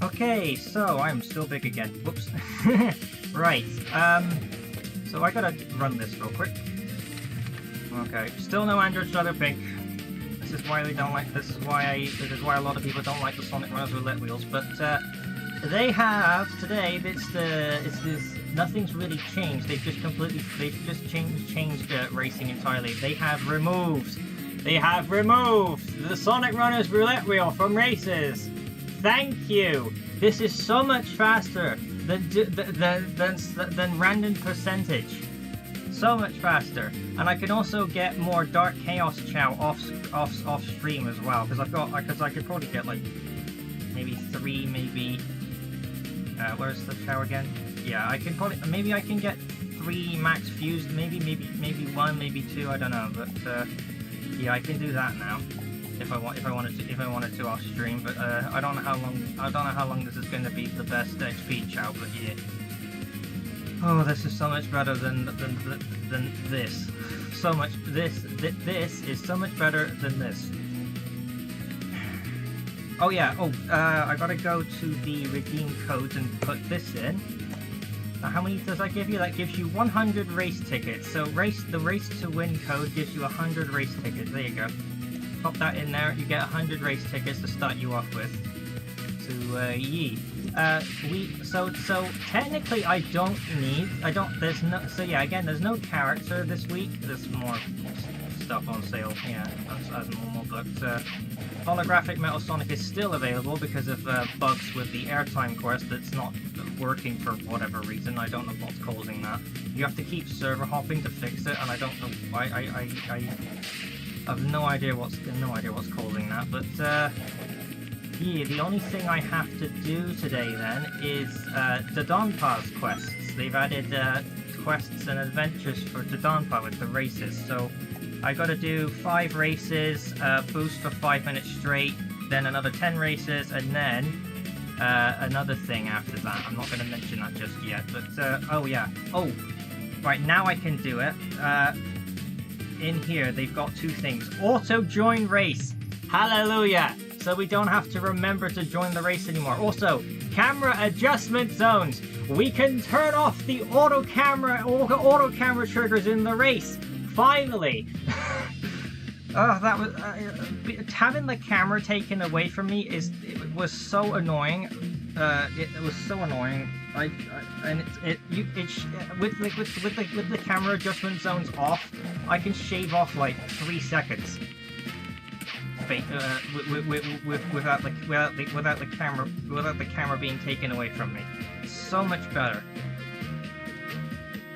Okay, so I'm still big again. Whoops. Right. So I gotta run this real quick. Okay. Still no Android Shadow Pink. This is why they don't like. This is why a lot of people don't like the Sonic Runners roulette wheels. But they have today. It's this. Nothing's really changed. They've just changed racing entirely. They have removed the Sonic Runners roulette wheel from races. Thank you. This is so much faster than random percentage. So much faster, and I can also get more Dark Chaos Chow off stream as well, because I could probably get like maybe 3, maybe where's the Chow again? Yeah, I can probably I can get 3 max fused, maybe 1, maybe 2, I don't know, but yeah, I can do that now if I wanted to off stream, but I don't know how long this is going to be the best XP Chow, but yeah. Oh, this is so much better than this. So much. This is so much better than this. Oh yeah. Oh, I gotta go to the redeem codes and put this in. Now, how many does that give you? That gives you 100 race tickets. So the race to win code gives you 100 race tickets. There you go. Pop that in there. You get 100 race tickets to start you off with. So yeah. So technically there's no character this week. There's more stuff on sale, yeah, as normal, but holographic Metal Sonic is still available because of bugs with the airtime quest that's not working for whatever reason. I don't know what's causing that. You have to keep server hopping to fix it, and I don't know. I have no idea what's causing that, but yeah, the only thing I have to do today then is DODON Pass quests. They've added quests and adventures for DODON Pass with the races. So I got to do 5 races, boost for 5 minutes straight, then another 10 races, and then another thing after that. I'm not going to mention that just yet, but oh yeah. Oh, right, now I can do it. In here, they've got 2 things. Auto join race. Hallelujah. So we don't have to remember to join the race anymore. Also, camera adjustment zones. We can turn off the auto camera triggers in the race. Finally. Oh, that was having the camera taken away from me was so annoying. It was so annoying. With the camera adjustment zones off, I can shave off like 3 seconds. Without the camera being taken away from me. So much better.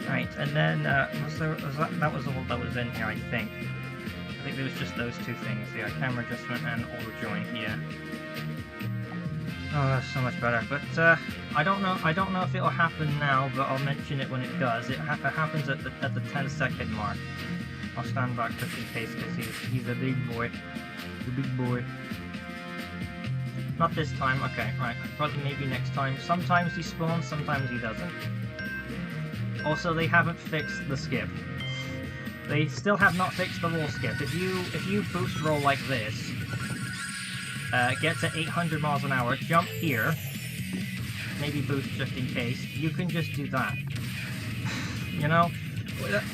Right, and then that was all that was in here, I think. I think there was just those 2 things. Yeah, camera adjustment and auto join. Yeah. Oh, that's so much better. But I don't know if it'll happen now, but I'll mention it when it does. It happens at the 10-second mark. I'll stand back just in case, because he's a big boy. The big boy. Not this time. Okay, right. Probably maybe next time. Sometimes he spawns, sometimes he doesn't. Also, they haven't fixed the skip. They still have not fixed the roll skip. If you boost roll like this, get to 800 miles an hour, jump here, maybe boost just in case, you can just do that. You know,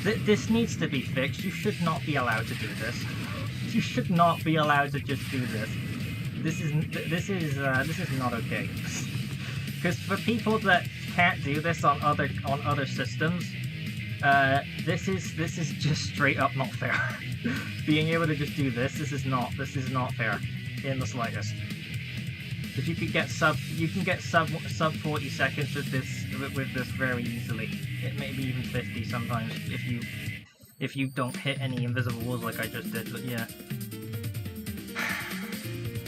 this needs to be fixed. You should not be allowed to do this. You should not be allowed to just do this. This is not okay. Because for people that can't do this on other systems, this is just straight up not fair. Being able to just do this is not fair in the slightest. If you could get sub 40 seconds with this very easily. It may be even 50 sometimes if you don't hit any invisible walls like I just did, but yeah.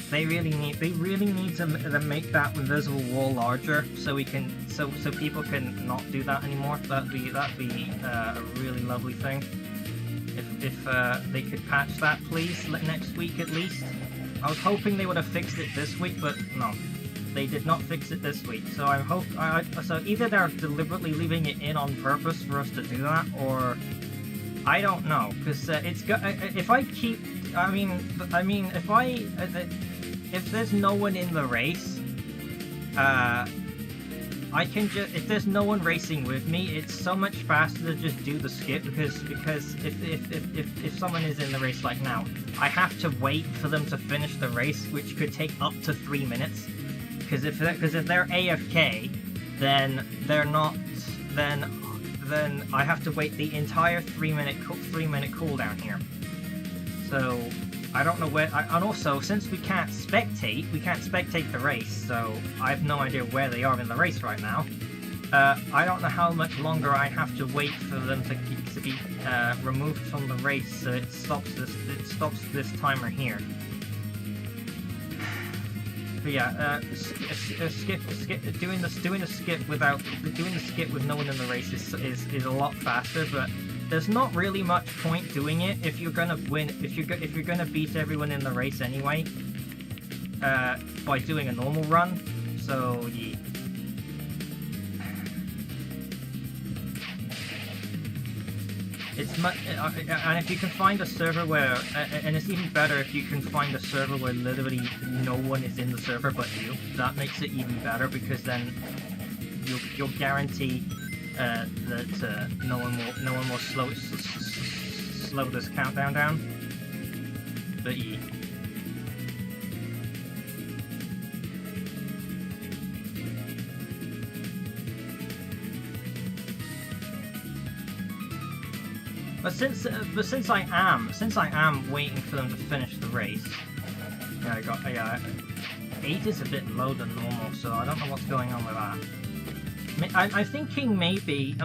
They really need to make that invisible wall larger so people can not do that anymore. That'd be a really lovely thing. If they could patch that, please, next week at least. I was hoping they would have fixed it this week, but no, they did not fix it this week. So so either they're deliberately leaving it in on purpose for us to do that, or I don't know, because if there's no one in the race, I can just, if there's no one racing with me, it's so much faster to just do the skip because if someone is in the race like now, I have to wait for them to finish the race, which could take up to 3 minutes. Because if they're AFK, then they're not. Then I have to wait the entire 3 minute cooldown here. So I don't know where. And also, since we can't spectate the race, so I have no idea where they are in the race right now. I don't know how much longer I have to wait for them to be removed from the race, so it stops this timer here. But yeah, doing the skip with no one in the race is a lot faster, but there's not really much point doing it if you're gonna win, if you're gonna beat everyone in the race anyway, by doing a normal run. So yeah. It's much, and if you can find a server where, and it's even better if you can find a server where literally no one is in the server but you. That makes it even better because then you'll guarantee that no one will slow this countdown down. But yeah. But since I am waiting for them to finish the race, yeah, 8 is a bit low than normal, so I don't know what's going on with that. I'm thinking maybe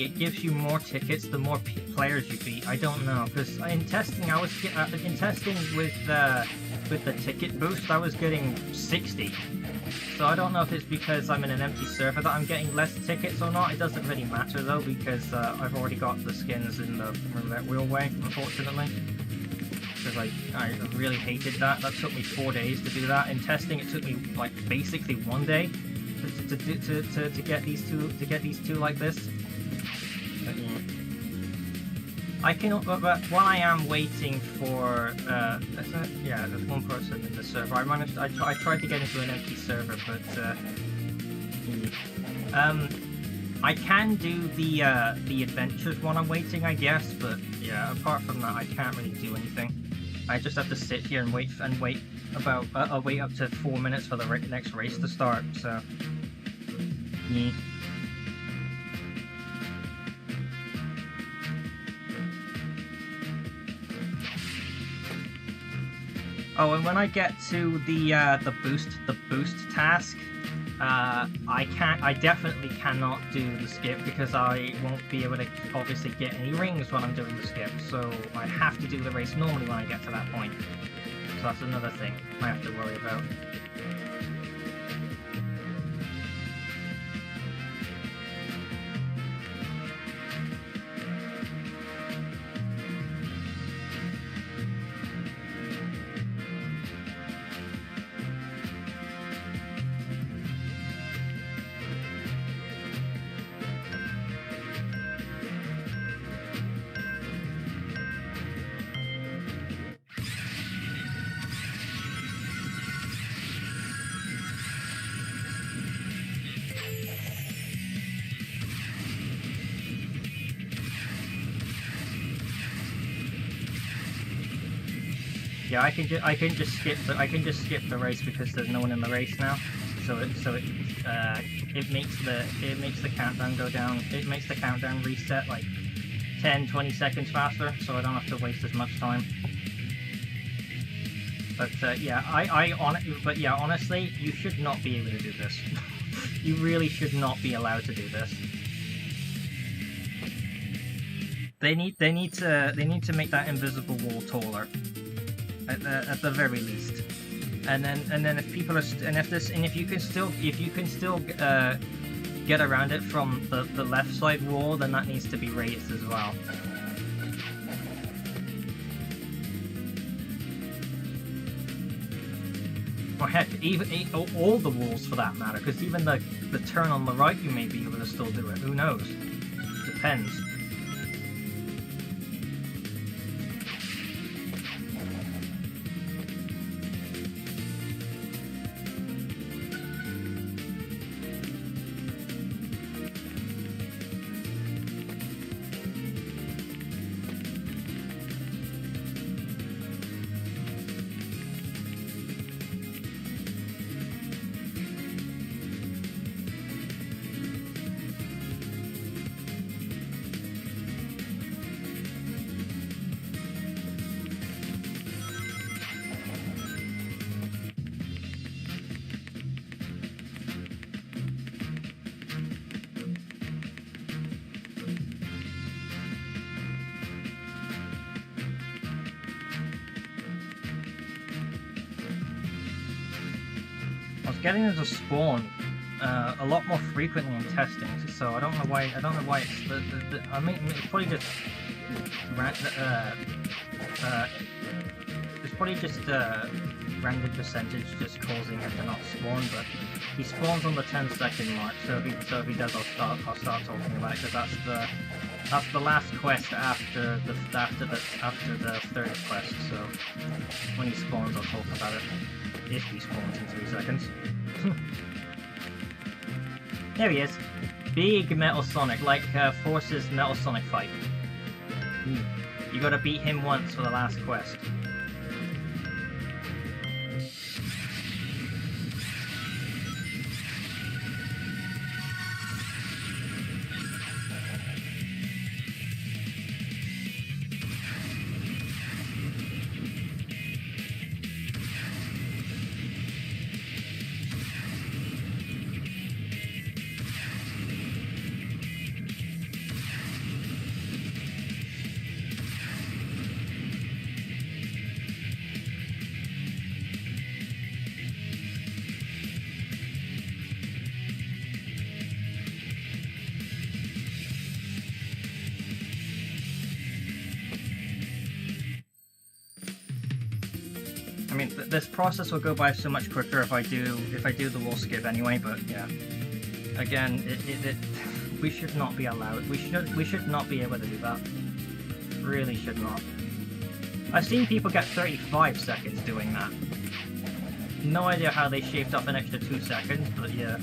it gives you more tickets the more players you beat. I don't know, because in testing with the ticket boost I was getting 60. So I don't know if it's because I'm in an empty server that I'm getting less tickets or not. It doesn't really matter though, because I've already got the skins in the roulette wheel way, unfortunately. Because I really hated that. That took me 4 days to do that. In testing, it took me like basically 1 day to get these two like this. But, yeah. But while I am waiting for, there's one person in the server. I tried to get into an empty server, but I can do the adventures while I'm waiting, I guess. But yeah, apart from that, I can't really do anything. I just have to sit here and wait about wait up to 4 minutes for the next race to start. So yeah. Oh, and when I get to the boost task, I definitely cannot do the skip because I won't be able to obviously get any rings when I'm doing the skip. So I have to do the race normally when I get to that point. So that's another thing I have to worry about. Yeah, I can just skip the race because there's no one in the race now. So it makes the countdown go down. It makes the countdown reset like 10-20 seconds faster, so I don't have to waste as much time. But honestly, you should not be able to do this. You really should not be allowed to do this. They need to make that invisible wall taller. At the very least, and then if people are if you can still get around it from the left side wall, then that needs to be raised as well. Or heck, even all the walls for that matter, because even the turn on the right, you may be able to still do it. Who knows? Depends. was getting them to spawn a lot more frequently in testing, so I don't know why. I don't know why it's I mean, it's probably just it's probably just random percentage just causing it to not spawn. But he spawns on the 10-second mark, so if he does, I'll start talking about it, because that's the last quest after the third quest. So when he spawns, I'll talk about it. If he spawns in 3 seconds. There he is. Big Metal Sonic, like Force's Metal Sonic fight. You gotta beat him once for the last quest. I mean, this process will go by so much quicker if I do the wall skip anyway. But yeah, again, we should not be allowed. We should not be able to do that. Really should not. I've seen people get 35 seconds doing that. No idea how they shaved off an extra 2 seconds, but yeah.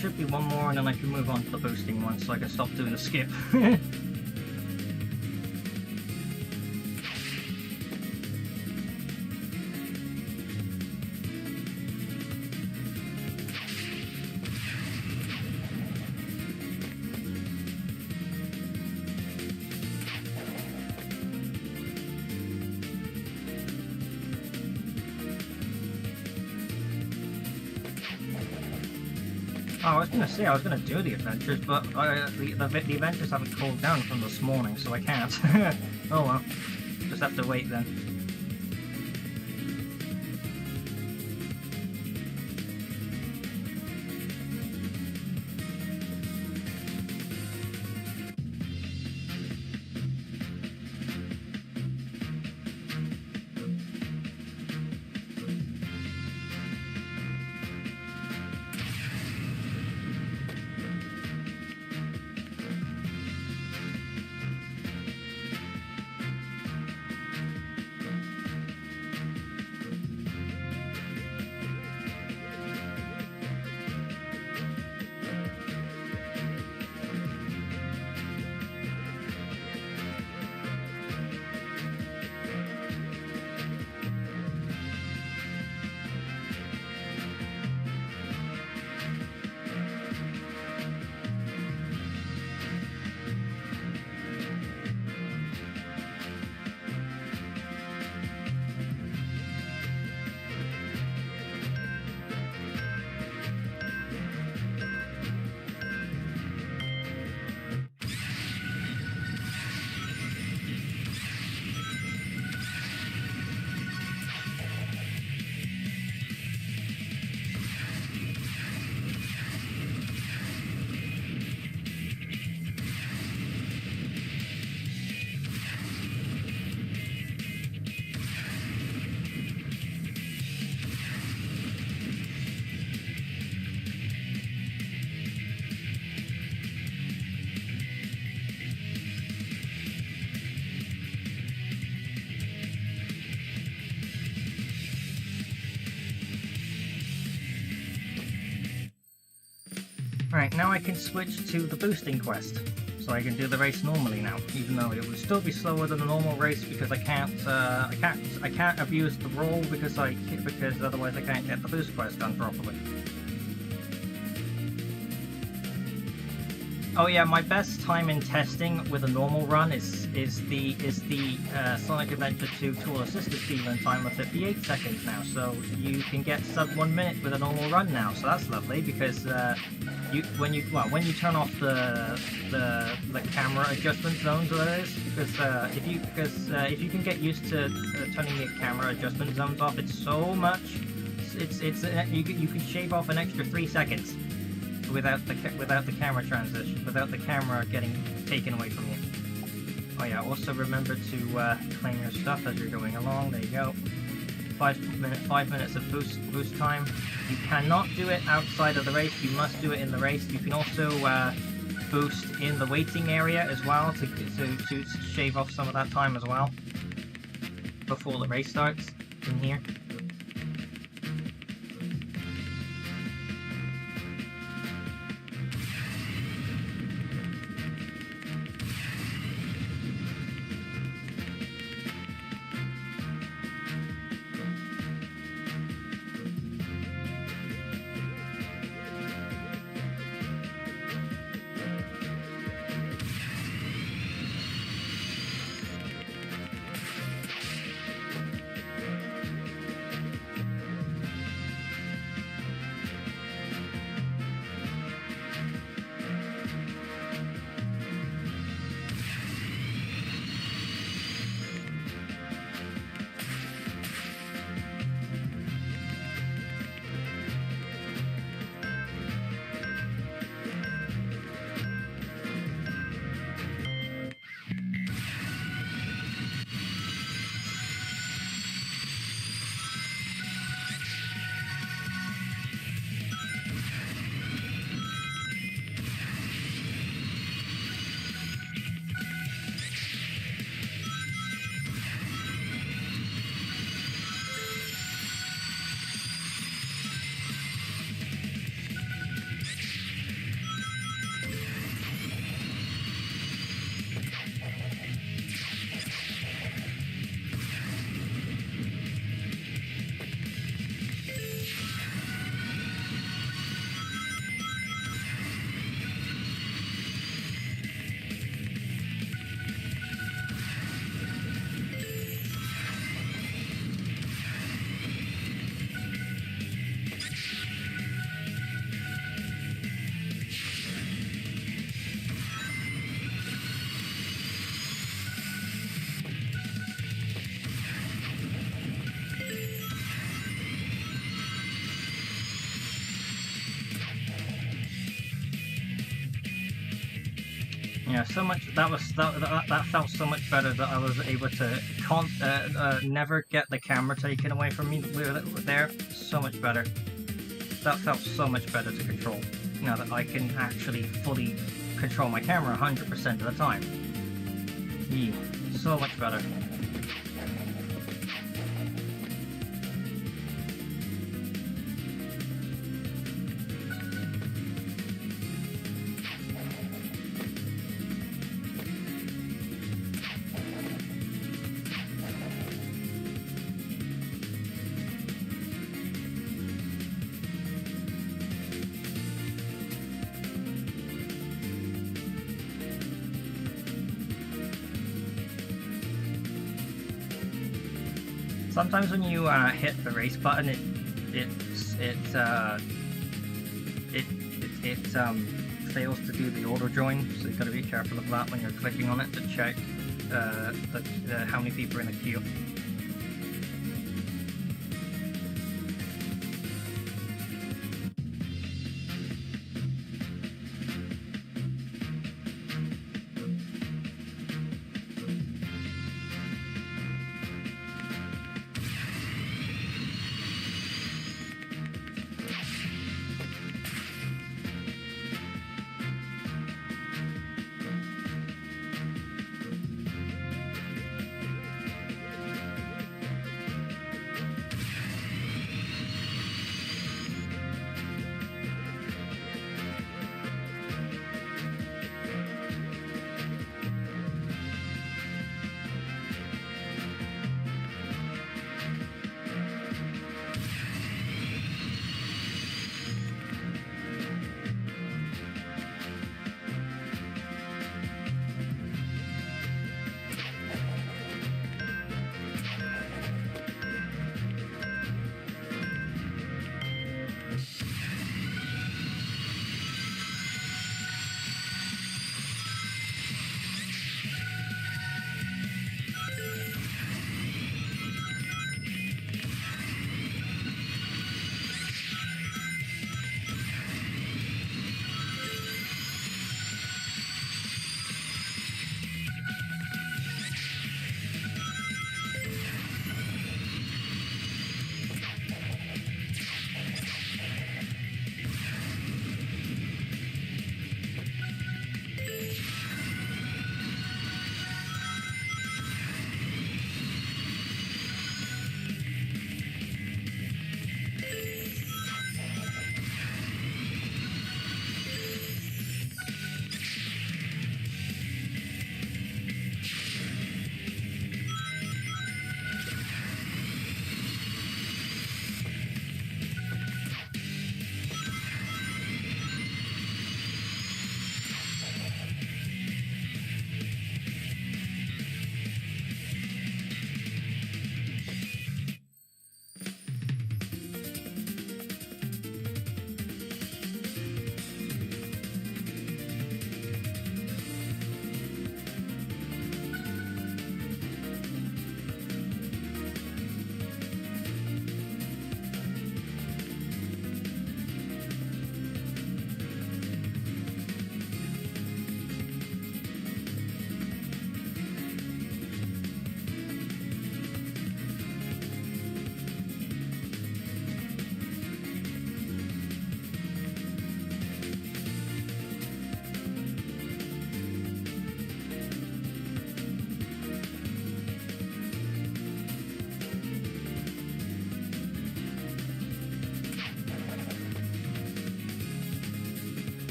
Should be one more and then I can move on to the boosting one so I can stop doing the skip. I was gonna say I was gonna do the adventures, but the adventures haven't cooled down from this morning, so I can't. Oh well, just have to wait then. Right, now I can switch to the boosting quest, so I can do the race normally now, even though it would still be slower than a normal race because I can't abuse the roll because otherwise I can't get the boost quest done properly. Oh yeah, my best time in testing with a normal run is the Sonic Adventure 2 Tool Assisted Speedrun time of 58 seconds now, so you can get sub 1 minute with a normal run now, so that's lovely because when you turn off the camera adjustment zones, that is, because if you can get used to turning the camera adjustment zones off, it's so much. You can shave off an extra 3 seconds without the camera transition, without the camera getting taken away from you. Oh yeah, also remember to claim your stuff as you're going along. There you go. 5 minutes of boost time. You cannot do it outside of the race. You must do it in the race. You can also boost in the waiting area as well to shave off some of that time as well before the race starts in here. Yeah, so much that felt so much better that I was able to never get the camera taken away from me there. So much better. That felt so much better to control. Now that I can actually fully control my camera 100% of the time. Yeah, so much better. Sometimes when you hit the race button, it fails to do the auto join, so you've got to be careful of that when you're clicking on it to check how many people are in the queue.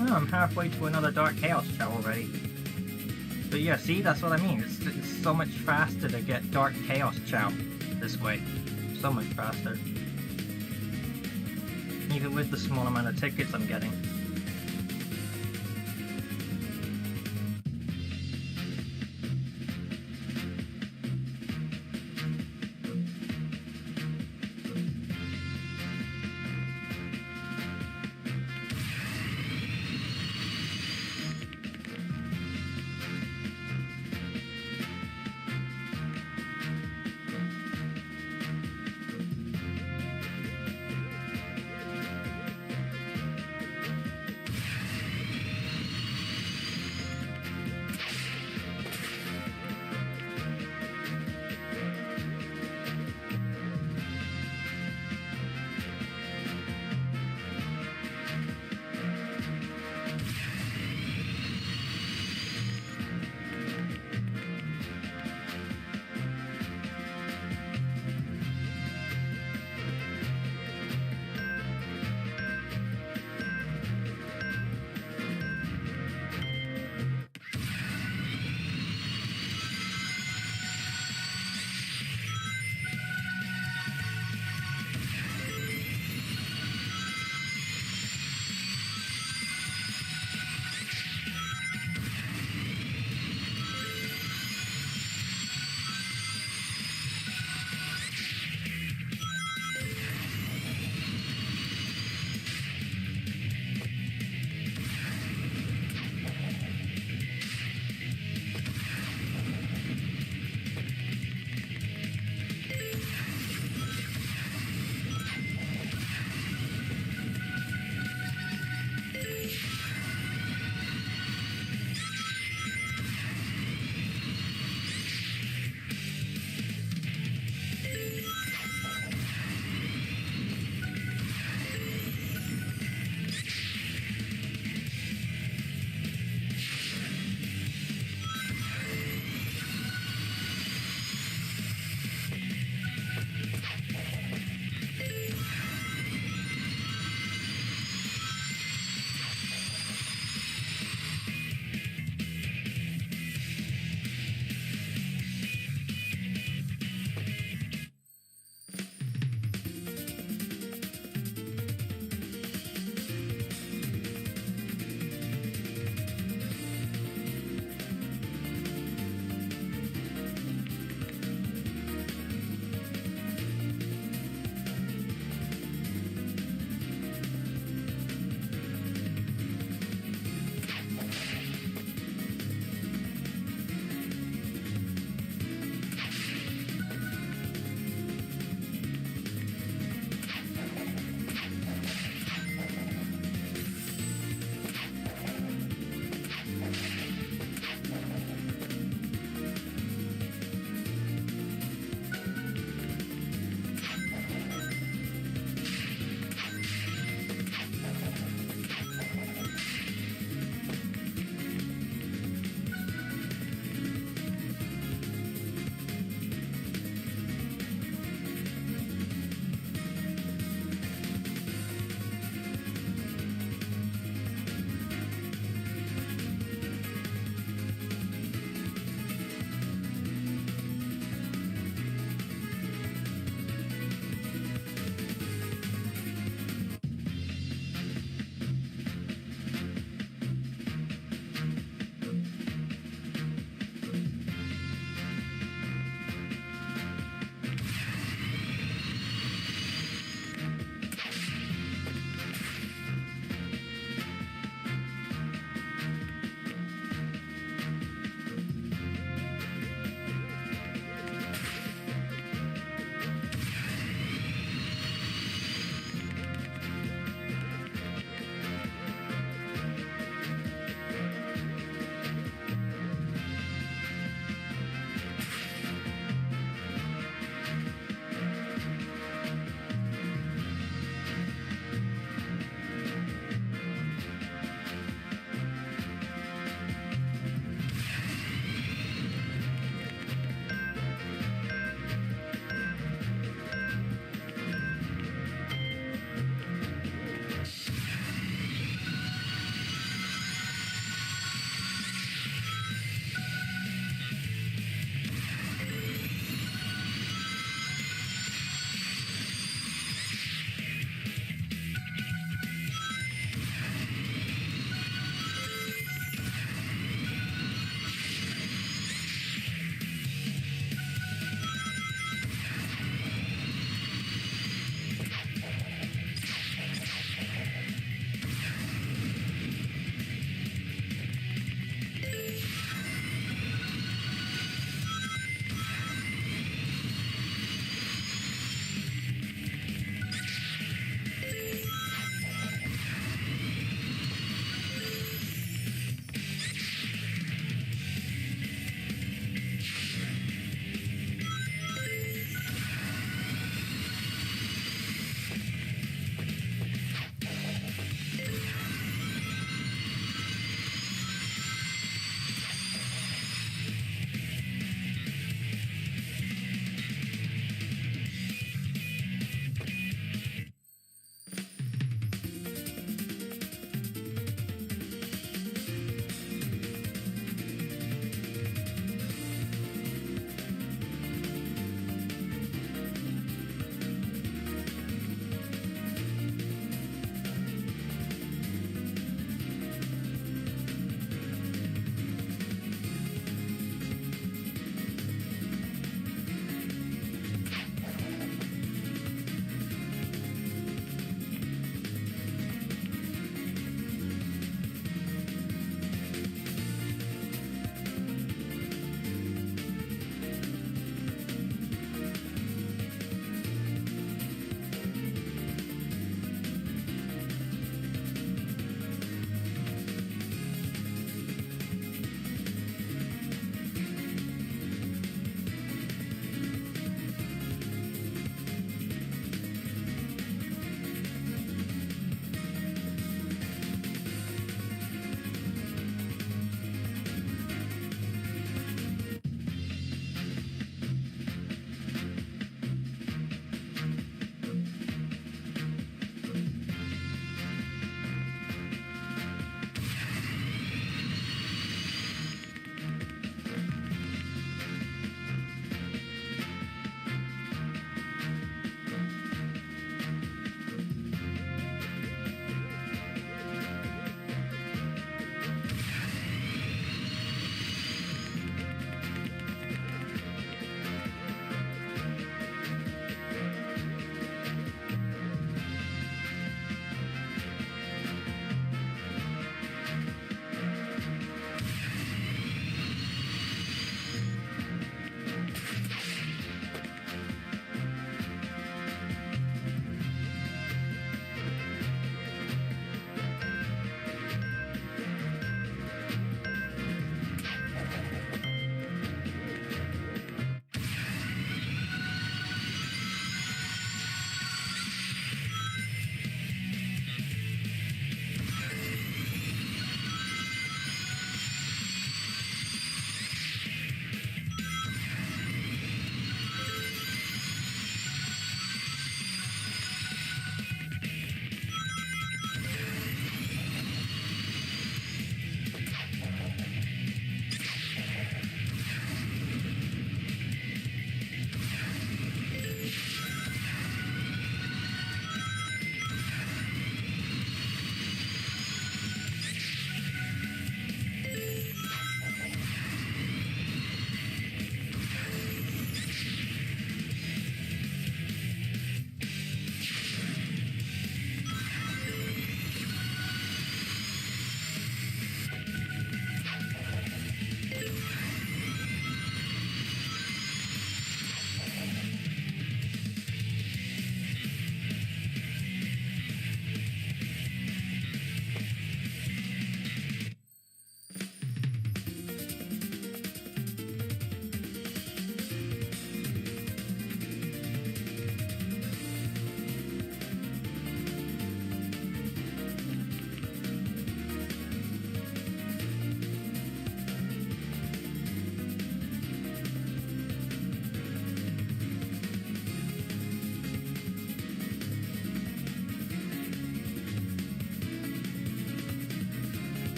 Oh, I'm halfway to another Dark Chaos Chow already. But yeah, see, that's what I mean. It's so much faster to get Dark Chaos Chow this way. So much faster. Even with the small amount of tickets I'm getting.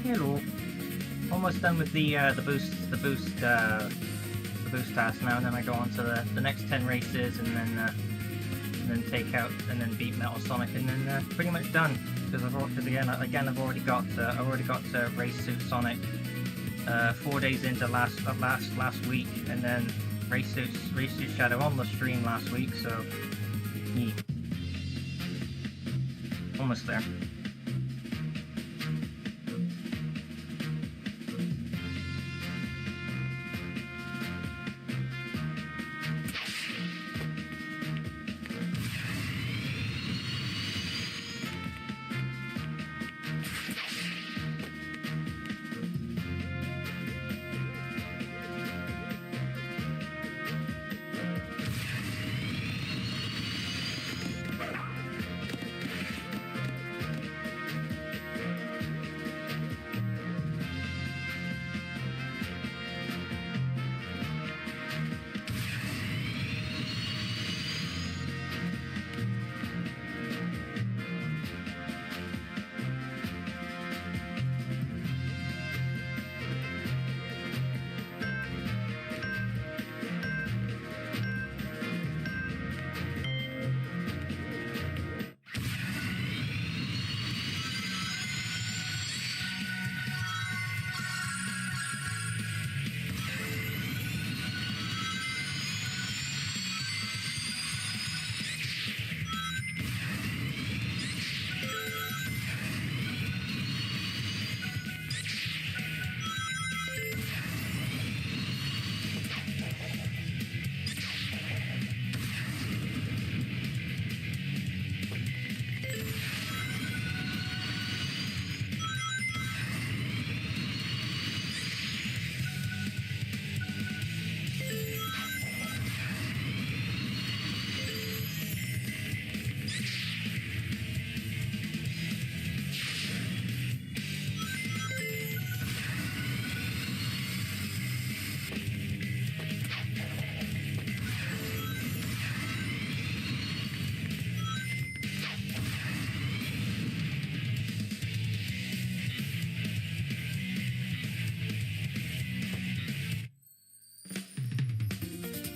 Hello. Almost done with the boost task now, and then I go on to the next 10 races, and then take out and then beat Metal Sonic, and then pretty much done. Because again I've already got Race Suit Sonic 4 days into last week, and then Race Suit Shadow on the stream last week. So yeah, almost there.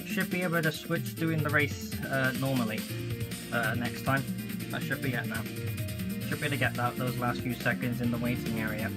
Should be able to switch doing the race normally next time. I should be at now. Should be able to get those last few seconds in the waiting area.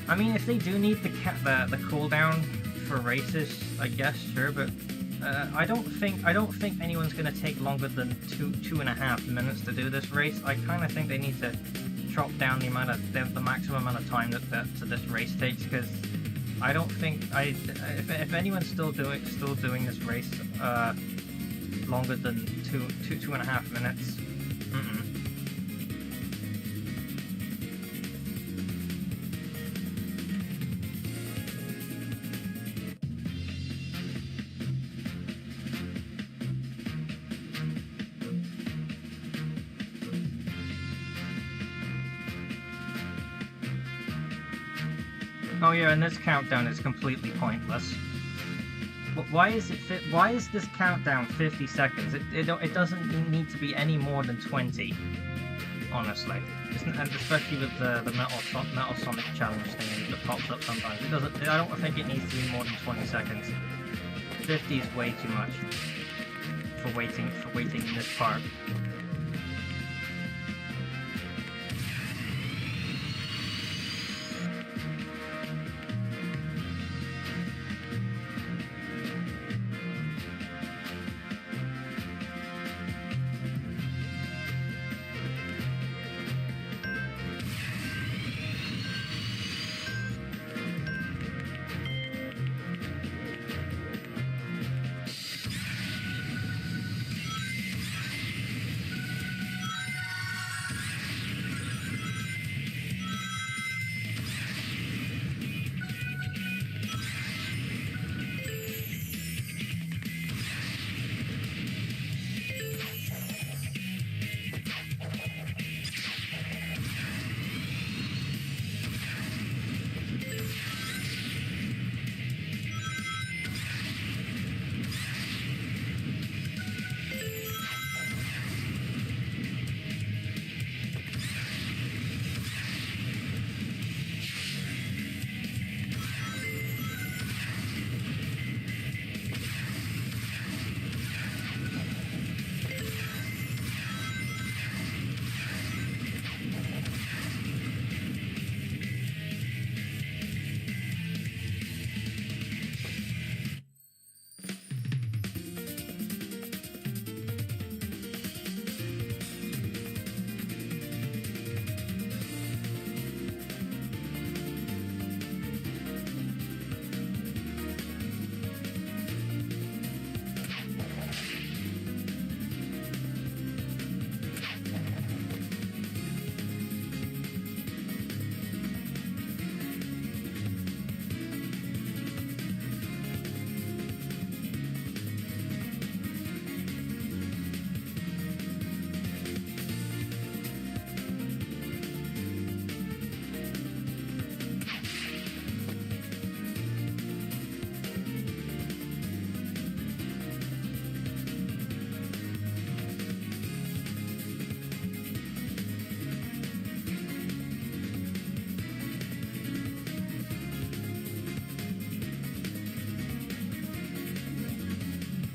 I mean, if they do need the cooldown for races, I guess sure, but I don't think anyone's gonna take longer than 2.5 minutes to do this race. I kind of think they need to chop down the maximum amount of time that this race takes, because I don't think if anyone's still doing this race longer than 2.5 minutes. Oh yeah, and this countdown is completely pointless. Why is this countdown 50 seconds? It doesn't need to be any more than 20. honestly. And especially with the Metal Sonic challenge thing that pops up sometimes. It doesn't. I don't think it needs to be more than 20 seconds. 50 is way too much for waiting in this part.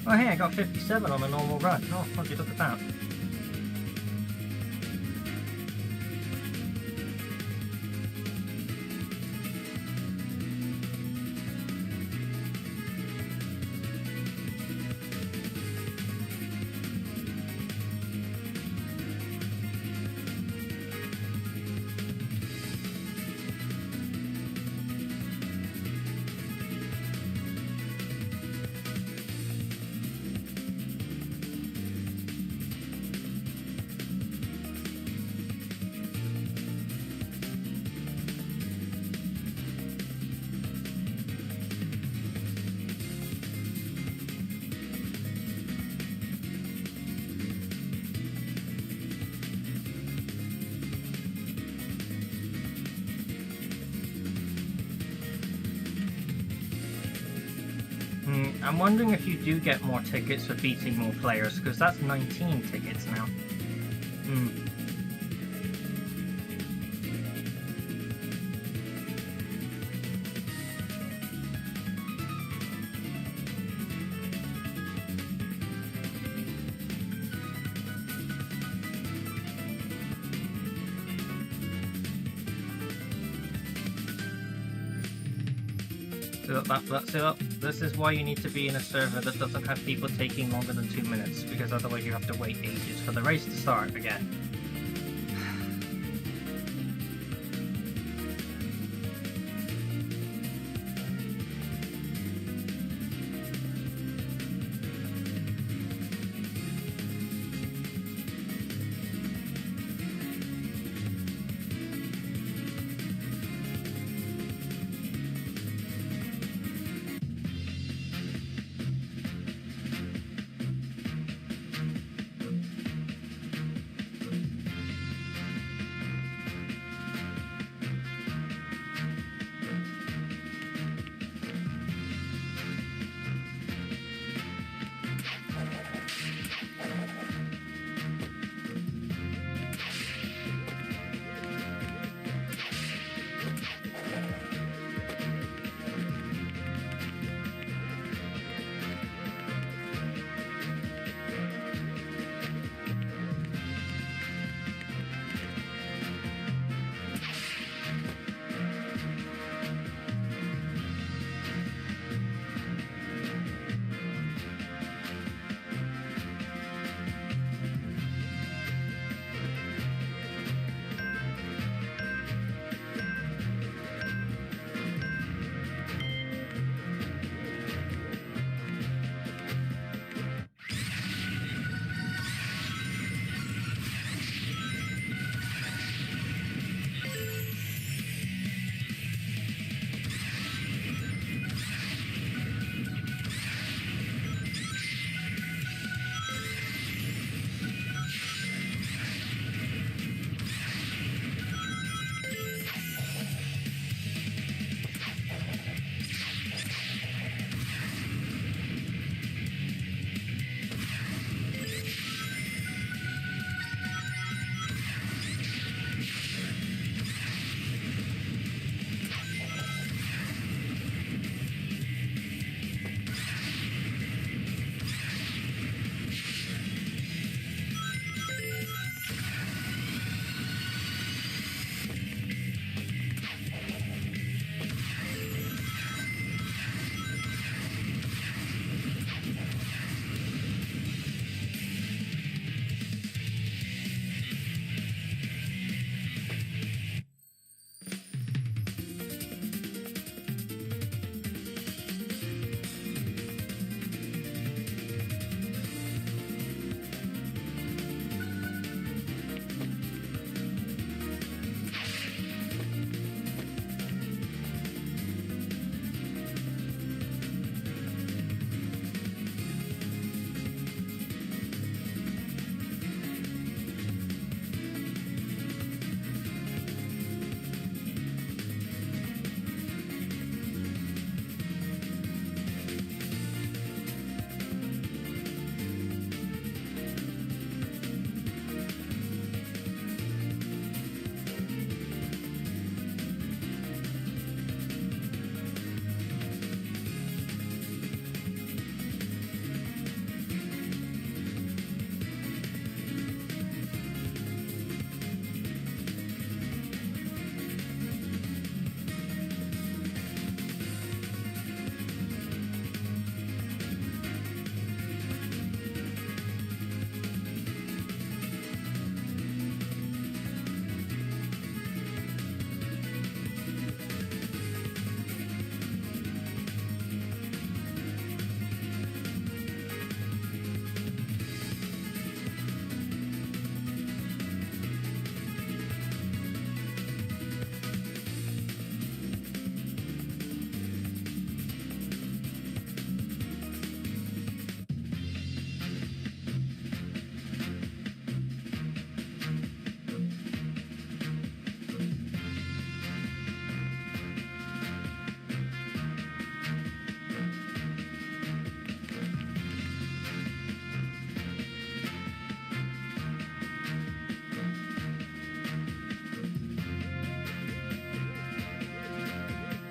Oh hey, I got 57 on a normal run. Oh, what do you look at that? I'm wondering if you do get more tickets for beating more players, because that's 19 tickets now. This is why you need to be in a server that doesn't have people taking longer than 2 minutes, because otherwise you have to wait ages for the race to start again.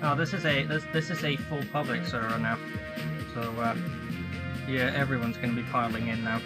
Oh, this is a full public server now, so yeah, everyone's gonna be piling in now.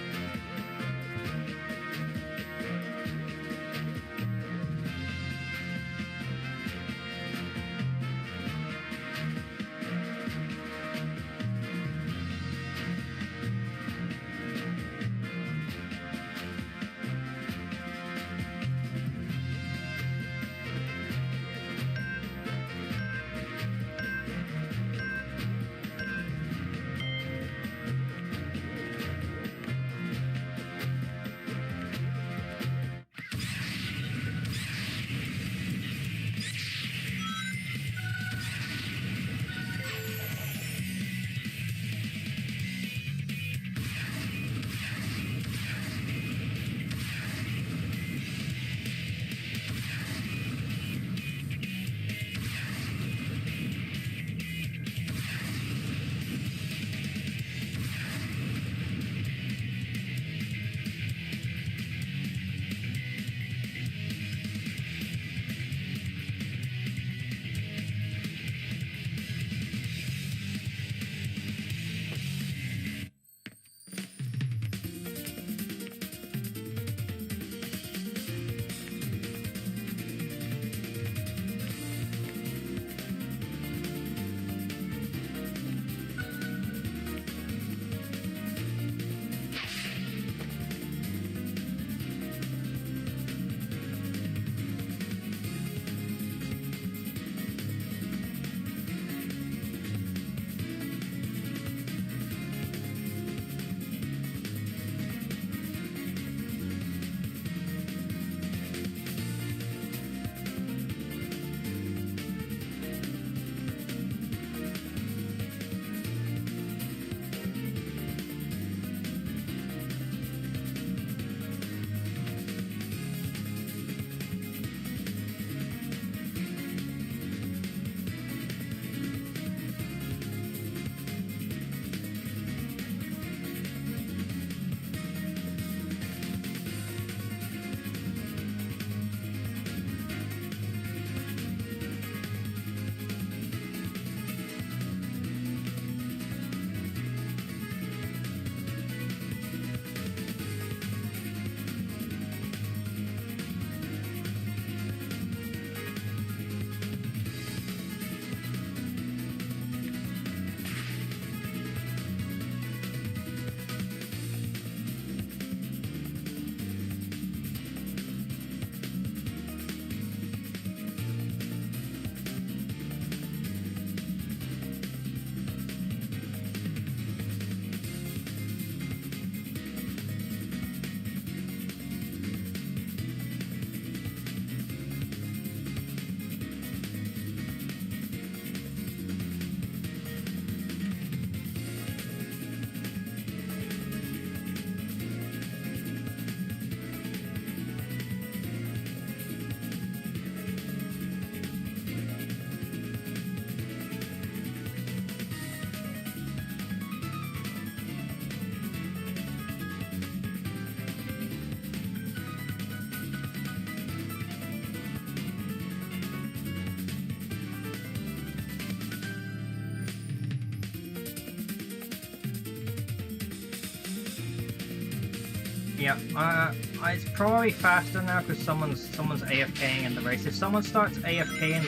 Yeah, it's probably faster now because someone's AFKing in the race. If someone starts AFKing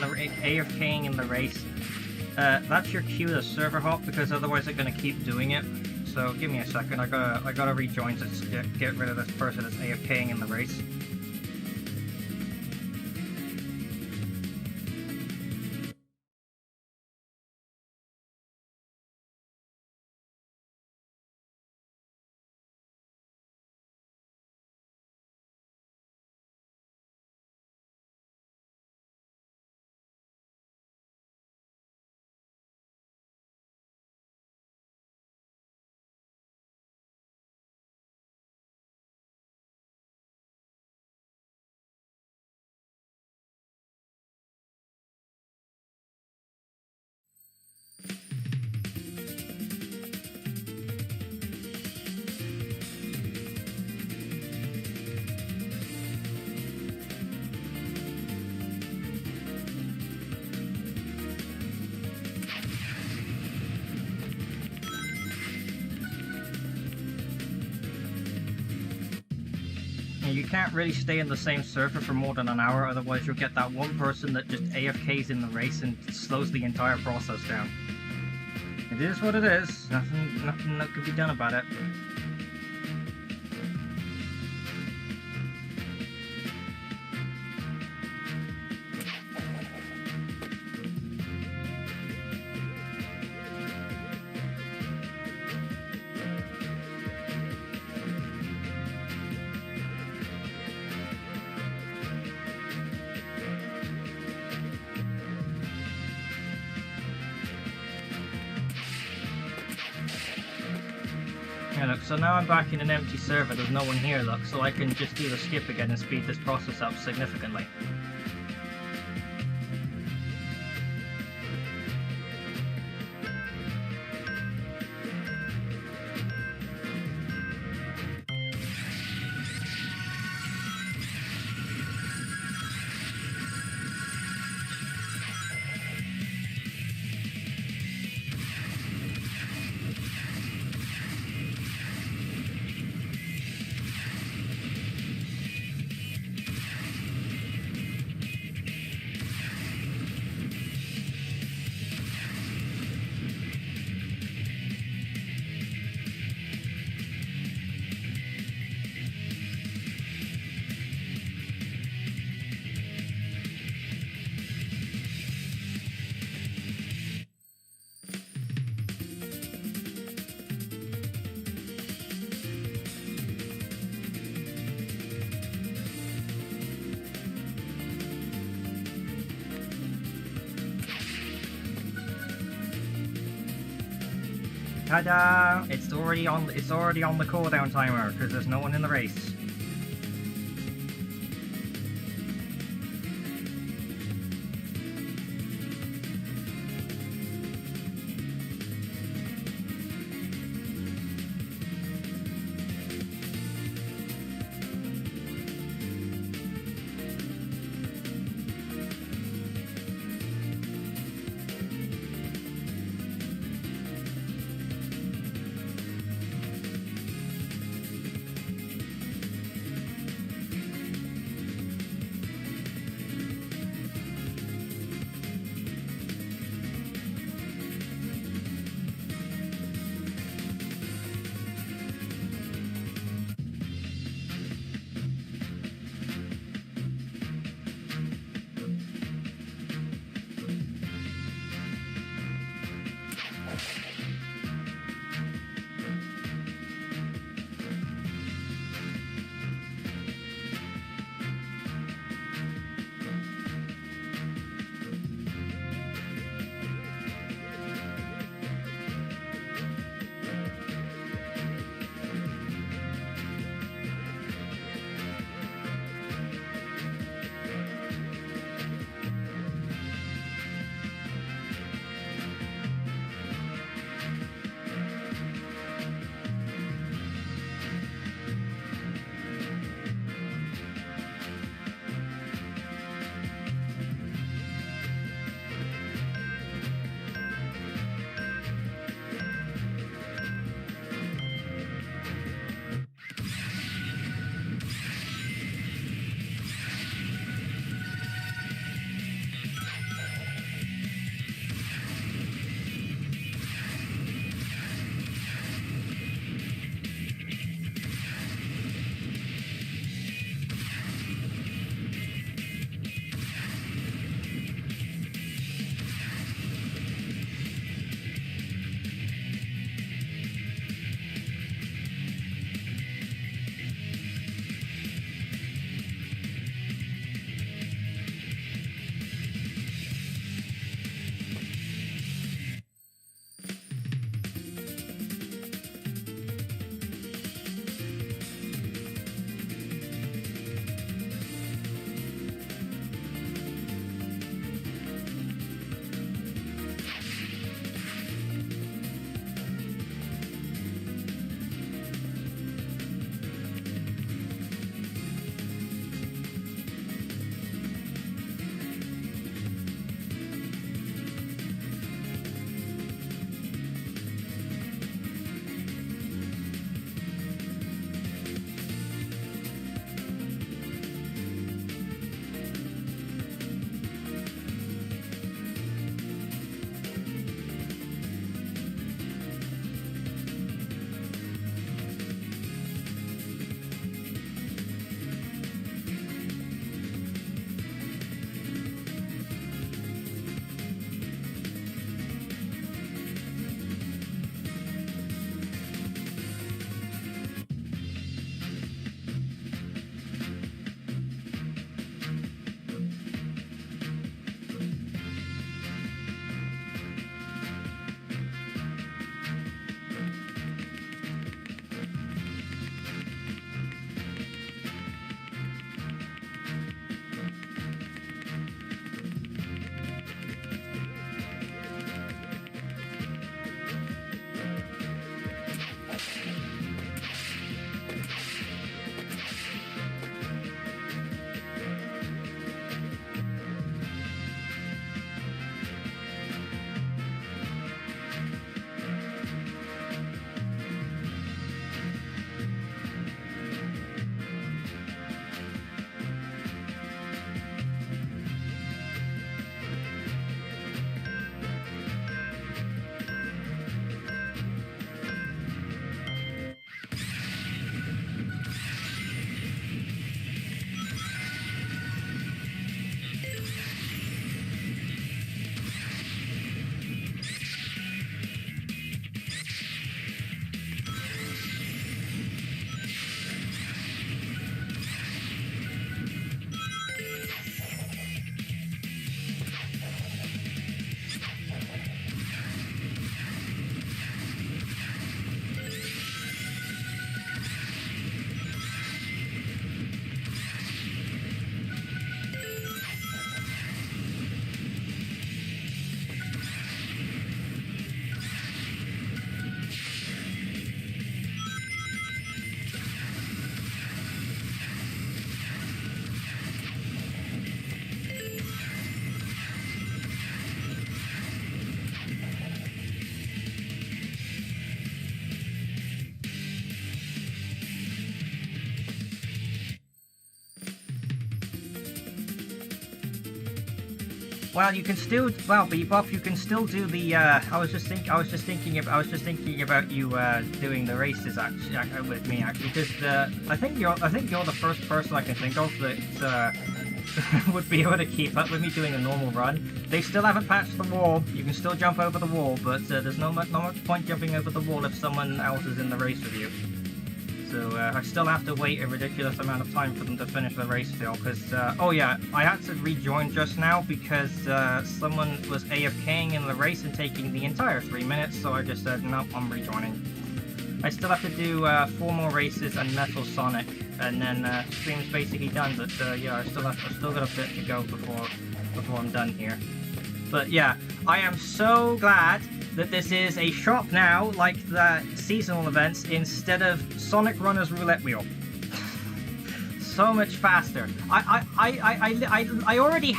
in the race, that's your cue to server hop because otherwise they're gonna keep doing it. So give me a second. I gotta rejoin to get rid of this person that's AFKing in the race. you can't really stay in the same server for more than an hour, otherwise you'll get that one person that just AFKs in the race and slows the entire process down. It is what it is. Nothing that could be done about it. Yeah, look, so now I'm back in an empty server, there's no one here, look, so I can just do the skip again and speed this process up significantly. Ta-da! It's already on the cooldown timer because there's no one in the race. Well, you can still, well, Bebop, you can still do the. I was just thinking about you doing the races actually with me actually, because I think you're the first person I can think of that would be able to keep up with me doing a normal run. They still haven't patched the wall. You can still jump over the wall, but there's no much point jumping over the wall if someone else is in the race with you. So I still have to wait a ridiculous amount of time for them to finish the race still, because, oh yeah, I had to rejoin just now because someone was AFKing in the race and taking the entire 3 minutes, so I just said, nope, I'm rejoining. I still have to do 4 more races and Metal Sonic, and then stream's basically done, but yeah, I've still got a bit to go before I'm done here. But yeah, I am so glad that this is a shop now, like the seasonal events, instead of Sonic Runner's Roulette Wheel. So much faster. I already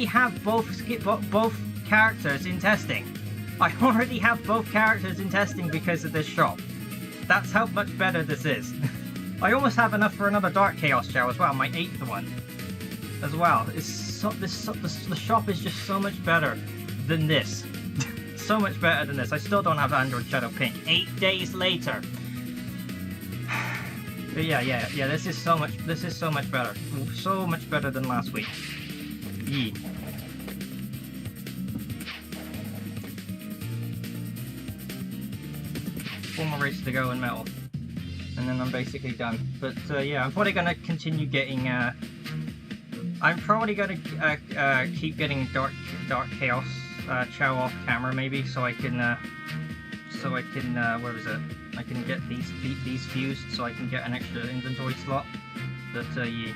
have both characters in testing. I already have both characters in testing because of this shop. That's how much better this is. I almost have enough for another Dark Chaos Chow as well, my 8th one as well. The shop is just so much better than this. So much better than this. I still don't have Android Shadow Pink 8 days later. But yeah, this is so much better. So much better than last week. Yeah. 4 more races to go in Metal, and then I'm basically done. But yeah, I'm probably gonna continue getting. I'm probably gonna keep getting Dark Chaos Chow off camera maybe, so I can where is it? I can get these fused, so I can get an extra inventory slot. But yeah,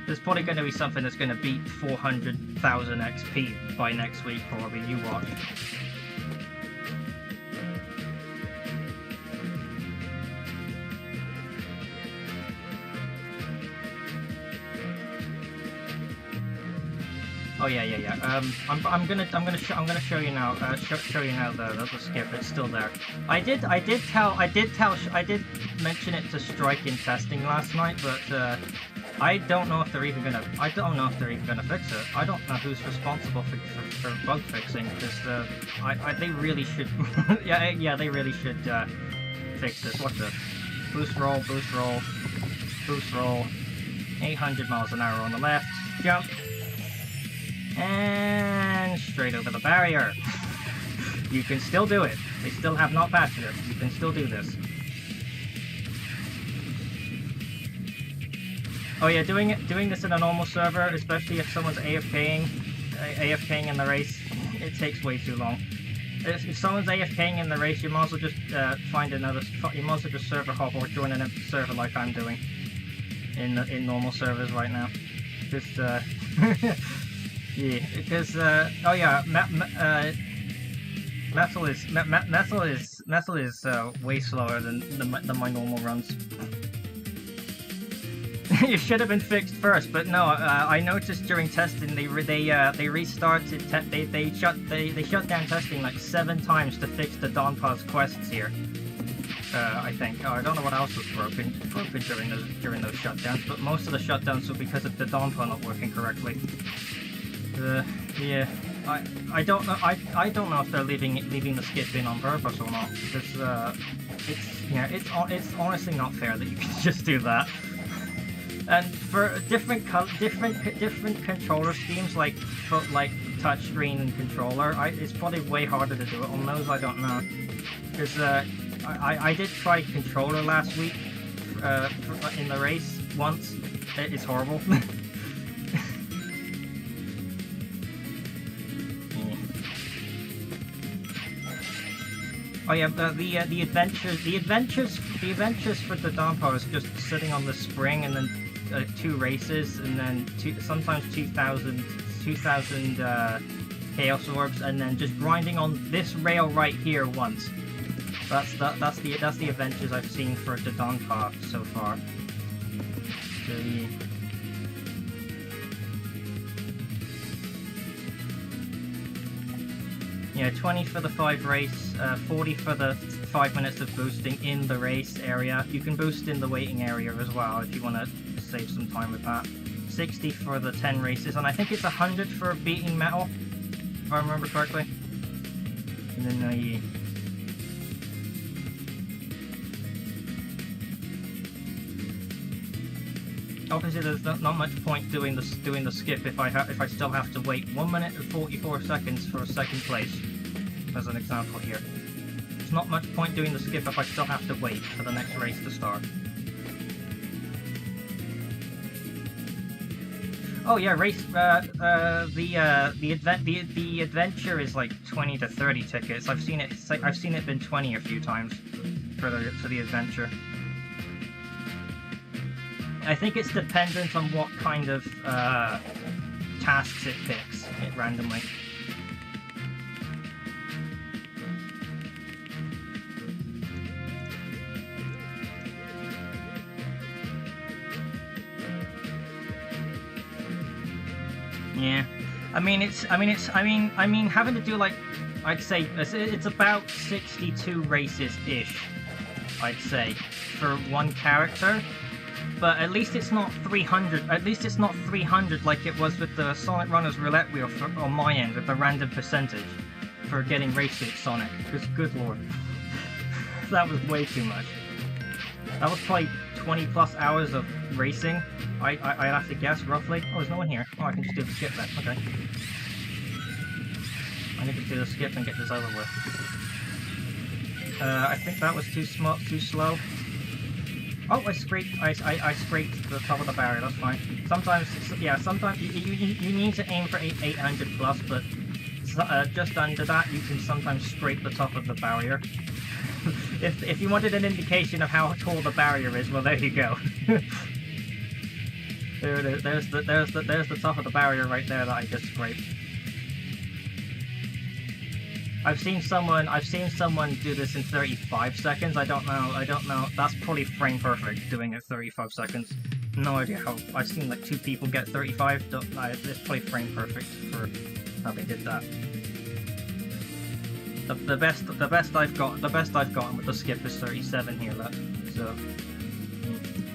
there's probably going to be something that's going to beat 400,000 XP by next week, probably. You watch. Oh yeah. I'm gonna show you now. Show you now the skip. It's still there. I did mention it to Strike in testing last night, but I don't know if they're even gonna. Fix it. I don't know who's responsible for bug fixing, because they really should. yeah, they really should fix this. Watch this. Boost roll. 800 miles an hour on the left. Jump. And straight over the barrier. You can still do it. They still have not patched it. You can still do this. Oh yeah, doing this in a normal server, especially if someone's AFKing in the race, it takes way too long. If someone's AFKing in the race, you might as well just find another. You might as well just server hop or join an empty server like I'm doing in normal servers right now. Just yeah, because oh yeah, Metal is way slower than my normal runs. It should have been fixed first, but no. I noticed during testing they restarted. They shut down testing like 7 times to fix the Dawn Pass quests here. I think. Oh, I don't know what else was broken during those shutdowns, but most of the shutdowns were because of the Dawn Pass not working correctly. Yeah, I don't know. I don't know if they're leaving the skip in on purpose or not, because it's honestly not fair that you can just do that. And for different controller schemes like touchscreen and controller, it's probably way harder to do it on those. I don't know, because I did try controller last week in the race once. It's horrible. Oh yeah, the adventures for the Dawn Pass is just sitting on the spring and then 2 races and then sometimes 2,000 Chaos Orbs and then just grinding on this rail right here once. That's the adventures I've seen for the Dawn Pass so far. So, yeah. Yeah, 20 for the 5 race, 40 for the 5 minutes of boosting in the race area. You can boost in the waiting area as well if you want to save some time with that. 60 for the 10 races, and I think it's 100 for beating metal, if I remember correctly. And then obviously there's not much point doing the skip if I still have to wait 1 minute and 44 seconds for second place, as an example here. There's not much point doing the skip if I still have to wait for the next race to start. Oh yeah, race. The adventure is like 20 to 30 tickets. I've seen it been 20 a few times for the adventure. I think it's dependent on what kind of tasks it picks randomly. Yeah, I mean having to do like, I'd say it's about 62 races ish, I'd say, for one character. But at least it's not 300. At least it's not 300 like it was with the Sonic Runners roulette wheel on my end with the random percentage for getting race suit Sonic. Because good lord, that was way too much. That was probably 20 plus hours of racing. I'd have to guess roughly. Oh, there's no one here. Oh, I can just do the skip then. Okay. I need to do the skip and get this over with. I think that was too slow. Oh, I scraped the top of the barrier, that's fine. Sometimes you need to aim for 800 plus, but just under that you can sometimes scrape the top of the barrier. if you wanted an indication of how tall the barrier is, well there you go. There it is, there's the top of the barrier right there that I just scraped. I've seen someone do this in 35 seconds. I don't know. That's probably frame perfect, doing it 35 seconds. No idea how. I've seen like 2 people get 35. It's probably frame perfect for how they did that. The best I've gotten with the skip is 37 here left. So,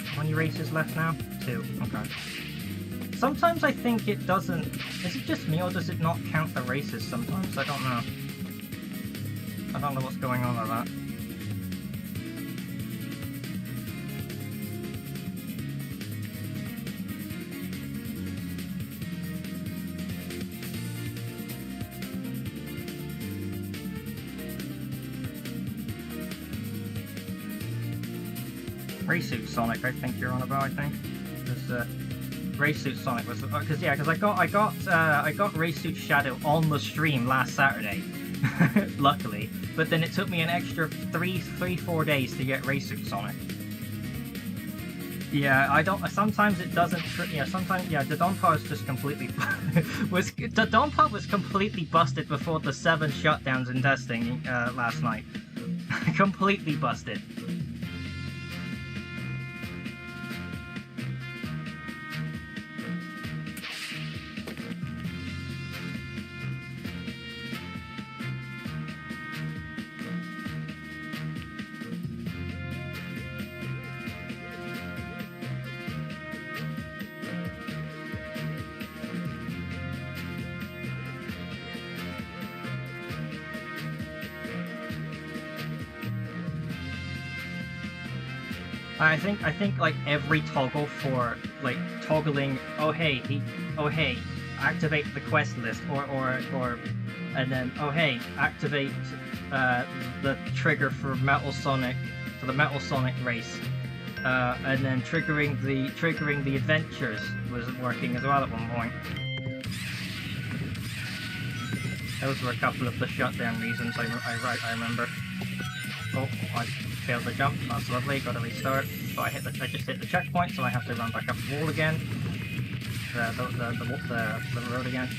how many races left now? 2. Okay. Sometimes I think it doesn't. Is it just me or does it not count the races? Sometimes I don't know. I don't know what's going on with that. Race Suit Sonic, I think you're on about. I think because Race Suit Sonic was because I got Race Suit Shadow on the stream last Saturday. Luckily, but then it took me an extra 4 days to get Race Suit Sonic. Yeah, I don't. Sometimes it doesn't. Yeah, sometimes. Yeah, the Don Pod is just completely the Don Pod was completely busted before the 7 shutdowns in testing last night. Completely busted. I think like every toggle for like toggling, oh hey, activate the quest list, or and then oh hey, activate the trigger for the Metal Sonic race, and then triggering the adventures was working as well at one point. Those were a couple of the shutdown reasons I remember. Oh, I failed the jump. That's lovely. Got to restart. So I just hit the checkpoint, so I have to run back up the wall again. The road again.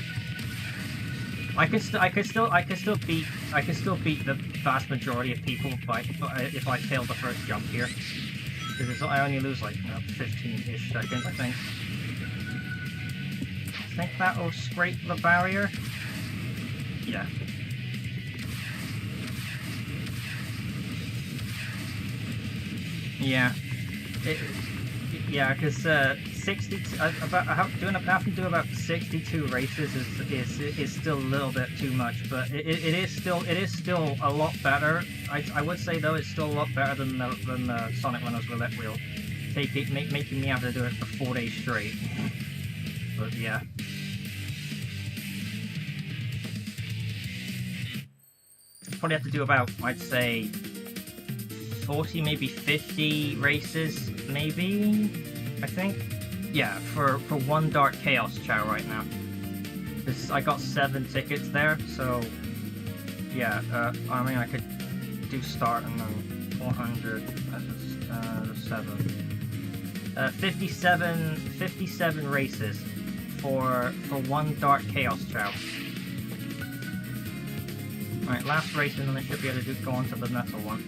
I can still beat the vast majority of people if I fail the first jump here, because I only lose like 15-ish seconds, I think. I think that will scrape the barrier. Yeah. Yeah. Yeah, because 60. Having to do about 62 races is still a little bit too much, but it is still a lot better. I would say though it's still a lot better than the Sonic Runners Roulette Wheel, making me have to do it for 4 days straight. But yeah. Probably have to do about, I'd say, 40, maybe 50 races, maybe, I think. Yeah, for one Dark Chaos Chow right now. I got 7 tickets there, so yeah, I mean I could do start and then 400, 57 races for one Dark Chaos Chow. Alright, last race and then I should be able to go on to the metal one.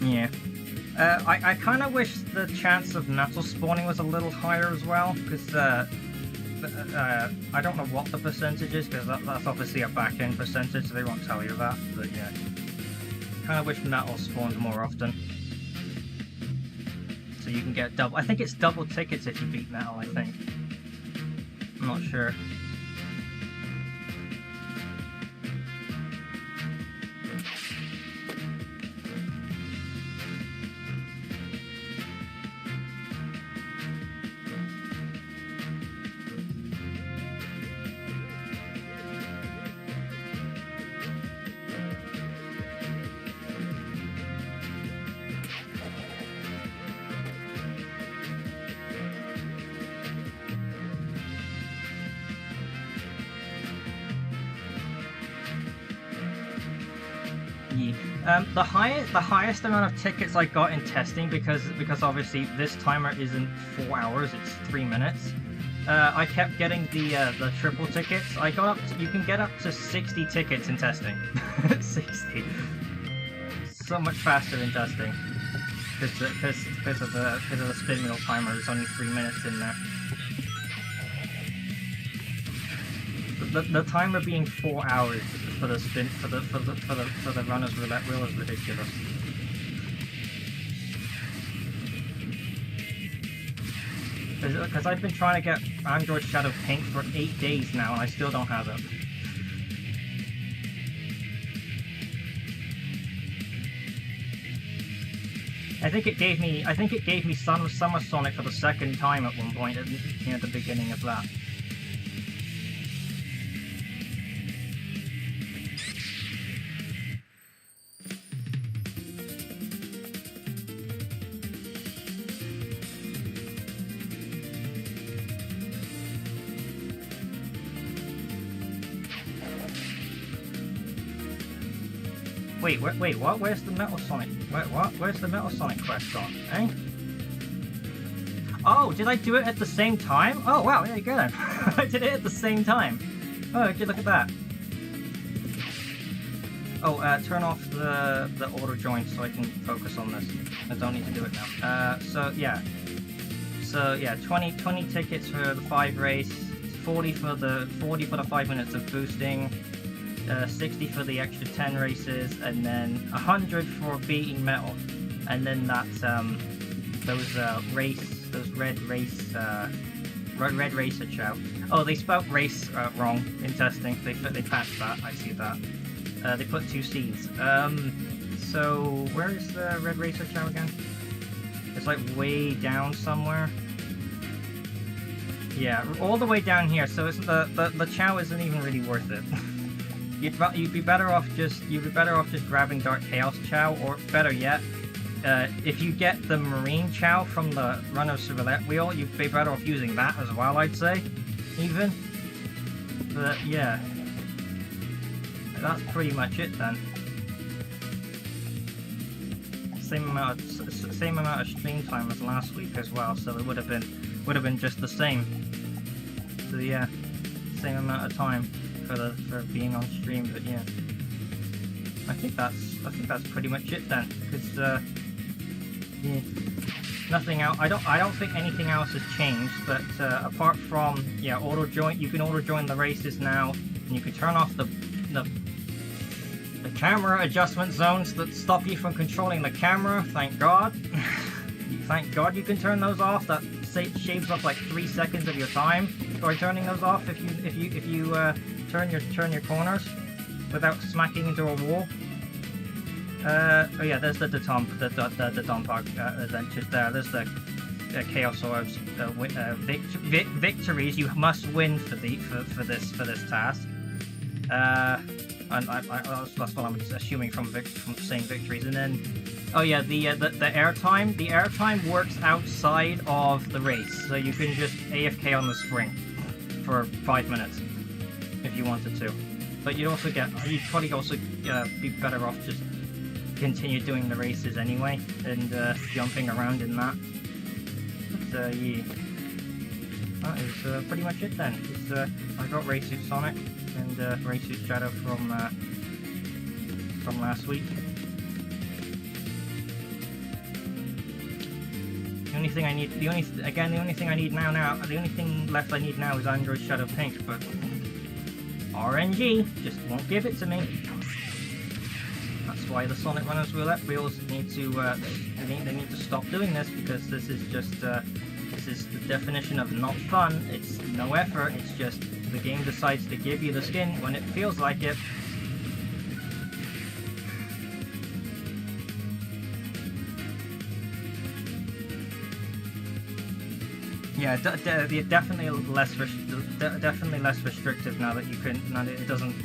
Yeah. I kind of wish the chance of metal spawning was a little higher as well, because I don't know what the percentage is, because that's obviously a back-end percentage, so they won't tell you that, but yeah. Kind of wish metal spawned more often. So you can get double... I think it's double tickets if you beat metal, I think. I'm not sure. The highest amount of tickets I got in testing, because obviously this timer isn't 4 hours, it's 3 minutes. I kept getting the triple tickets. I got up to, you can get up to 60 tickets in testing. 60. So much faster in testing. Because of the spin wheel timer, there's only 3 minutes in there. The timer being 4 hours for the spin for the Runners Roulette Wheel is ridiculous. Because I've been trying to get Android Shadow Pink for 8 days now, and I still don't have it. I think it gave me Summer Sonic for the second time at one point at the beginning of that. Wait, what? Where's the Metal Sonic? What? Where's the Metal Sonic quest gone? Eh? Oh, did I do it at the same time? Oh, wow, there you go then. I did it at the same time. Oh, okay, look at that. Oh, turn off the auto join so I can focus on this. I don't need to do it now. So yeah, 20 tickets for the 5 race, 40 for the 5 minutes of boosting. 60 for the extra 10 races, and then 100 for beating metal, and then that's those red racer chow. Oh, they spelled race wrong in testing. They patched that. I see that. They put 2 C's. So where is the red racer chow again? It's like way down somewhere. Yeah, all the way down here. So it's the chow isn't even really worth it. You'd be better off just grabbing Dark Chaos Chow, or better yet, if you get the Marine Chow from the Runner's Roulette Wheel, you'd be better off using that as well, I'd say, even. But yeah, that's pretty much it then. Same amount of stream time as last week as well, so it would have been just the same. So yeah, same amount of time for being on stream, but yeah, I think that's pretty much it then, because yeah. Nothing else. I don't think anything else has changed. But apart from auto join, you can auto join the races now, and you can turn off the camera adjustment zones that stop you from controlling the camera. Thank God. Thank God you can turn those off. That shaves off like 3 seconds of your time by turning those off if you turn your corners without smacking into a wall. Oh yeah, there's the DODON Park adventures there. There's the Chaos Orbs victories you must win for this task. And that's what I'm assuming from saying victories. And then, oh yeah, the airtime. The airtime works outside of the race, so you can just AFK on the spring for 5 minutes if you wanted to. But you'd probably also be better off just continue doing the races anyway and jumping around in that. But yeah, that is pretty much it then. I got Racesuit Sonic and Racesuit Shadow from last week. The only thing left I need now is Android Shadow Pink, but RNG just won't give it to me. That's why the Sonic Runners roulette wheels need to they need to stop doing this, because this is just this is the definition of not fun. It's no effort. It's just the game decides to give you the skin when it feels like it. Yeah, definitely less restrictive now that you can. Now that it doesn't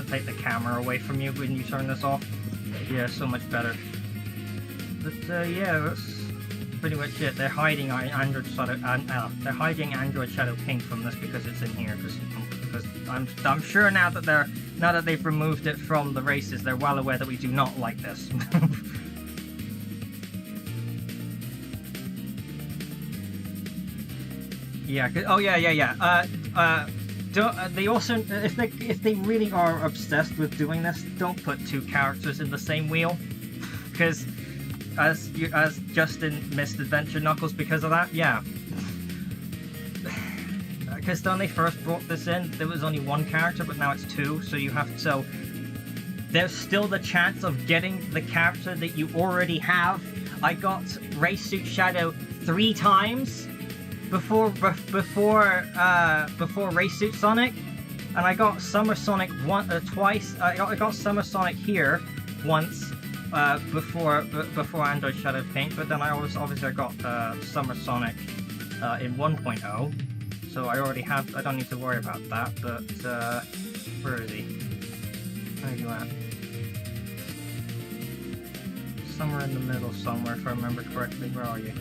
take the camera away from you when you turn this off. Yeah, so much better. But yeah, that's pretty much it. They're hiding Android Shadow Pink from this because it's in here. Because I'm sure now that they've removed it from the races, they're well aware that we do not like this. Yeah. Oh yeah. They also, if they really are obsessed with doing this, don't put 2 characters in the same wheel, because as Justin missed Adventure Knuckles because of that. Yeah. Because when they first brought this in, there was only 1 character, but now it's 2. So there's still the chance of getting the character that you already have. I got Racesuit Shadow 3 times before Racesuit Sonic, and I got Summer Sonic twice. I got Summer Sonic here once before Android Shadow Pink, but then I got Summer Sonic in 1.0, so I already have. I don't need to worry about that. But where is he? Where are you at? Somewhere in the middle, somewhere, if I remember correctly. Where are you?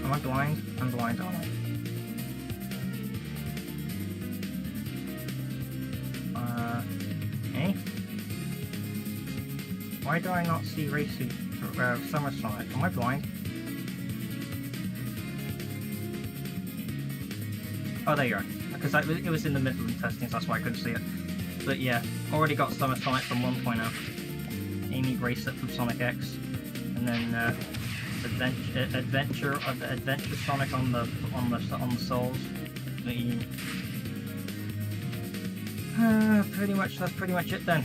Am I blind? I'm blind, aren't I? Eh? Why do I not see Racesuit Summer Sonic? Am I blind? Oh, there you are. Because it was in the middle of testing, so that's why I couldn't see it. But yeah, already got Summer Sonic from 1.0. Amy Bracelet from Sonic X. And then Adventure Sonic on the Souls. That's pretty much it then.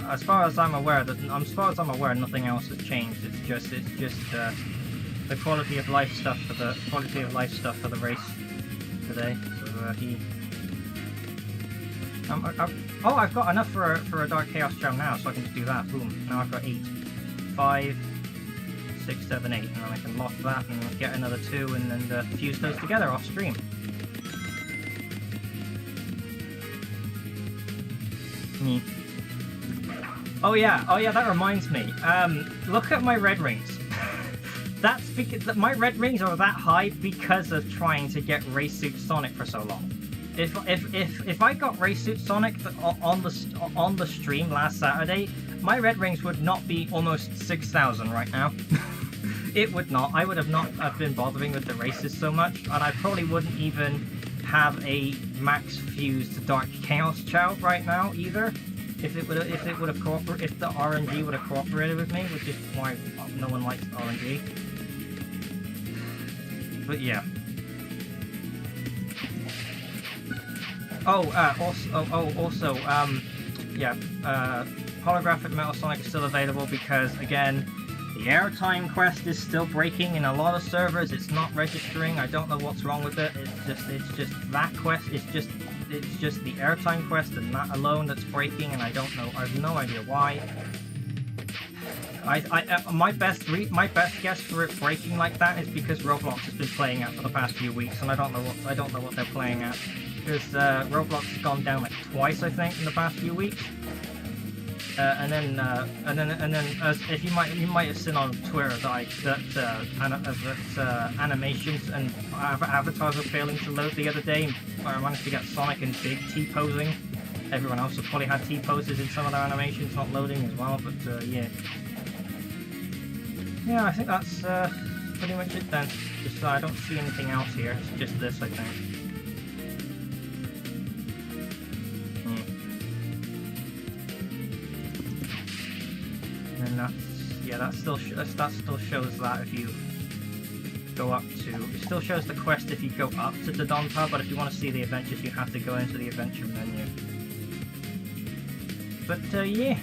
As far as I'm aware, nothing else has changed. It's just the quality of life stuff for the race today. So oh, I've got enough for a Dark Chaos Chow now, so I can just do that. Boom. Now I've got 8. 5, 6, 7, 8. And then I can lock that and get another 2 and then fuse those together off stream. Oh yeah, that reminds me. Look at my red rings. That's because my red rings are that high because of trying to get Racesuit Sonic for so long. If I got Racesuit Sonic on the stream last Saturday, my red rings would not be almost 6,000 right now. It would not. I would have not been bothering with the races so much, and I probably wouldn't even have a max fused Dark Chaos Chow right now either. if it would have cooperated, if the RNG would have cooperated with me, which is why no one likes RNG. But yeah. Holographic Metal Sonic is still available because, again, the airtime quest is still breaking in a lot of servers. It's not registering. I don't know what's wrong with it. It's just that quest. It's just the airtime quest and that alone that's breaking, and I don't know. I have no idea why. My best guess for it breaking like that is because Roblox has been playing it for the past few weeks, and I don't know what they're playing at. Because Roblox has gone down like twice, I think, in the past few weeks. And then if you might have seen on Twitter that animations and avatars were failing to load the other day. I managed to get Sonic and Big T-posing. Everyone else has probably had T-poses in some of their animations not loading as well. But yeah, I think that's pretty much it then. Just I don't see anything else here. It's just this, I think. And that still shows that if you go up to, it still shows the quest if you go up to the DODON tab, but if you want to see the adventures, you have to go into the adventure menu. But yeah.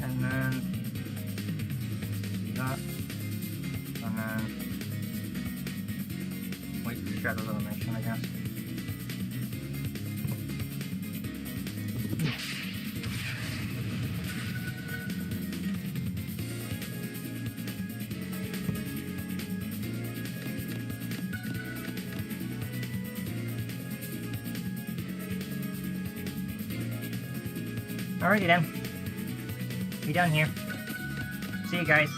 And then that, and then wait for shadow animation, I guess. Alrighty then. Be done here. See you guys.